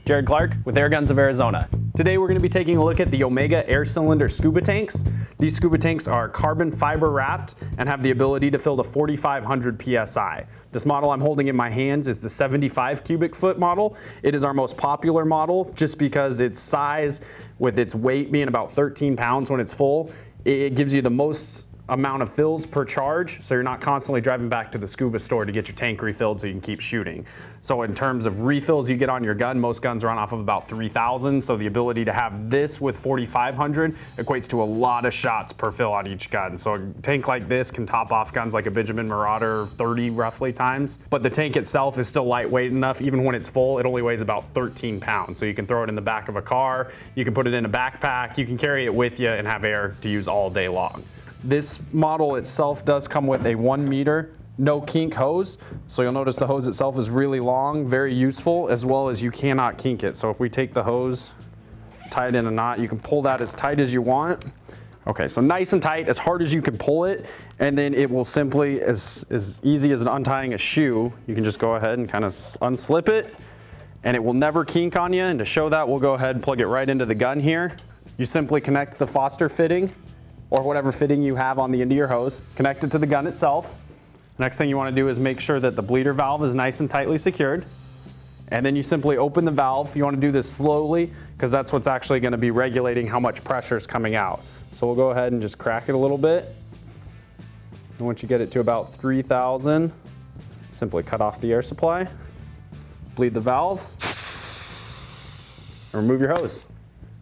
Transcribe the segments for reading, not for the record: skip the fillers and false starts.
Jared Clark with Airguns of Arizona. Today we're going to be taking a look at the Omega air cylinder scuba tanks. These scuba tanks are carbon fiber wrapped and have the ability to fill to 4,500 PSI. This model I'm holding in my hands is the 75 cubic foot model. It is our most popular model just because its size, with its weight being about 13 pounds when it's full, it gives you the most amount of fills per charge, so you're not constantly driving back to the scuba store to get your tank refilled so you can keep shooting. So in terms of refills you get on your gun, most guns run off of about 3,000, so the ability to have this with 4,500 equates to a lot of shots per fill on each gun. So a tank like this can top off guns like a Benjamin Marauder 30 roughly times, but the tank itself is still lightweight enough. Even when it's full, it only weighs about 13 pounds, so you can throw it in the back of a car, you can put it in a backpack, you can carry it with you and have air to use all day long. This model itself does come with a 1 meter no kink hose, so you'll notice the hose itself is really long, very useful, as well as you cannot kink it. So if we take the hose, tie it in a knot, you can pull that as tight as you want. Okay, so nice and tight, as hard as you can pull it, and then it will simply, as easy as untying a shoe, you can just go ahead and kind of unslip it, and it will never kink on you. And to show that, we'll go ahead and plug it right into the gun here. You simply connect the Foster fitting, or whatever fitting you have on the end of your hose, connect it to the gun itself. Next thing you want to do is make sure that the bleeder valve is nice and tightly secured. And then you simply open the valve. You want to do this slowly because that's what's actually going to be regulating how much pressure is coming out. So we'll go ahead and just crack it a little bit. And once you get it to about 3,000, simply cut off the air supply, bleed the valve, and remove your hose.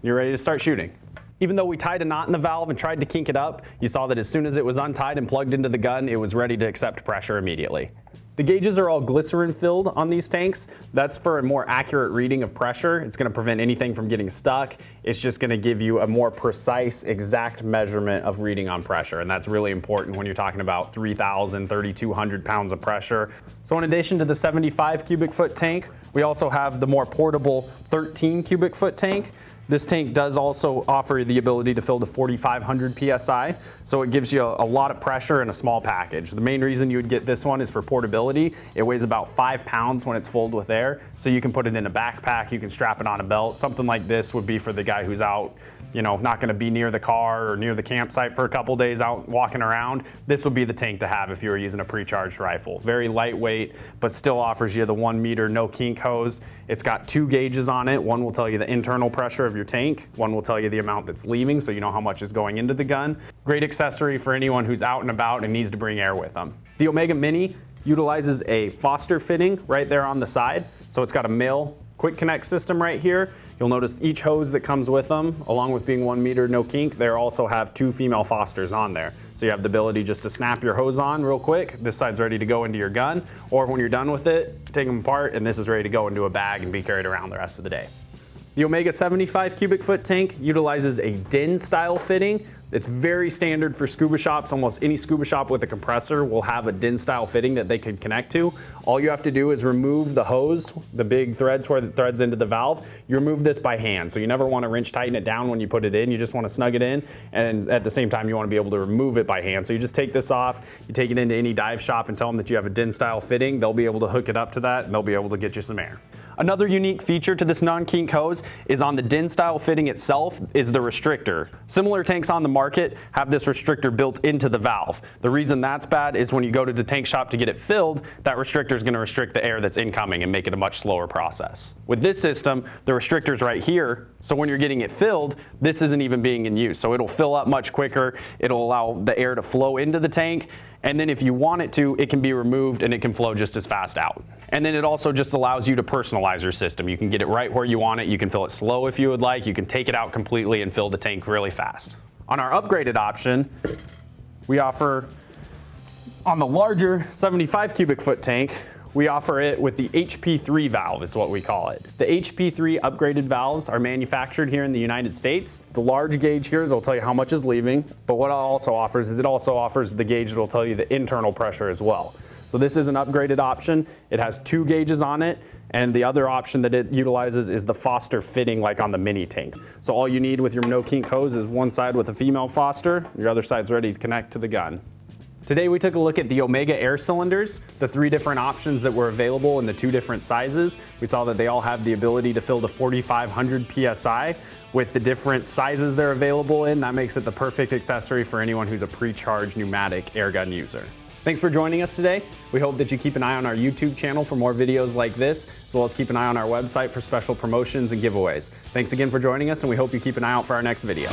You're ready to start shooting. Even though we tied a knot in the valve and tried to kink it up, you saw that as soon as it was untied and plugged into the gun, it was ready to accept pressure immediately. The gauges are all glycerin filled on these tanks. That's for a more accurate reading of pressure. It's going to prevent anything from getting stuck. It's just going to give you a more precise, exact measurement of reading on pressure. And that's really important when you're talking about 3,000, 3,200 pounds of pressure. So in addition to the 75 cubic foot tank, we also have the more portable 13 cubic foot tank. This tank does also offer the ability to fill to 4,500 PSI, so it gives you a lot of pressure in a small package. The main reason you would get this one is for portability. It weighs about 5 pounds when it's filled with air, so you can put it in a backpack, you can strap it on a belt. Something like this would be for the guy who's out, not going to be near the car or near the campsite for a couple days out walking around. This would be the tank to have if you were using a pre-charged rifle. Very lightweight, but still offers you the 1 meter no kink hose. It's got 2 gauges on it. One will tell you the internal pressure of your tank. One will tell you the amount that's leaving, so you know how much is going into the gun. Great accessory for anyone who's out and about and needs to bring air with them. The Omega Mini utilizes a Foster fitting right there on the side. So it's got a male quick connect system right here. You'll notice each hose that comes with them, along with being 1 meter no kink, they also have 2 female Fosters on there. So you have the ability just to snap your hose on real quick. This side's ready to go into your gun, or when you're done with it, take them apart, and this is ready to go into a bag and be carried around the rest of the day. The Omega 75 cubic foot tank utilizes a DIN style fitting. It's very standard for scuba shops. Almost any scuba shop with a compressor will have a DIN style fitting that they can connect to. All you have to do is remove the hose, the big threads where it threads into the valve. You remove this by hand, so you never want to wrench tighten it down when you put it in. You just want to snug it in, and at the same time you want to be able to remove it by hand. So you just take this off, you take it into any dive shop and tell them that you have a DIN style fitting. They'll be able to hook it up to that, and they'll be able to get you some air. Another unique feature to this non-kink hose is on the DIN style fitting itself is the restrictor. Similar tanks on the market have this restrictor built into the valve. The reason that's bad is when you go to the tank shop to get it filled, that restrictor is going to restrict the air that's incoming and make it a much slower process. With this system, the restrictor's right here, so when you're getting it filled, this isn't even being in use. So it'll fill up much quicker, it'll allow the air to flow into the tank, and then if you want it to, it can be removed and it can flow just as fast out. And then it also just allows you to personalize your system. You can get it right where you want it, you can fill it slow if you would like, you can take it out completely and fill the tank really fast. On our upgraded option, we offer, on the larger 75 cubic foot tank, we offer it with the HP3 valve is what we call it. The HP3 upgraded valves are manufactured here in the United States. The large gauge here, they'll tell you how much is leaving, but what it also offers is it also offers the gauge that will tell you the internal pressure as well. So this is an upgraded option. It has 2 gauges on it, and the other option that it utilizes is the Foster fitting like on the mini tank. So all you need with your no kink hose is one side with a female Foster, your other side's ready to connect to the gun. Today we took a look at the Omega air cylinders, the 3 different options that were available in the 2 different sizes. We saw that they all have the ability to fill to 4,500 PSI. With the different sizes they're available in, that makes it the perfect accessory for anyone who's a pre-charged pneumatic airgun user. Thanks for joining us today. We hope that you keep an eye on our YouTube channel for more videos like this, as well as keep an eye on our website for special promotions and giveaways. Thanks again for joining us, and we hope you keep an eye out for our next video.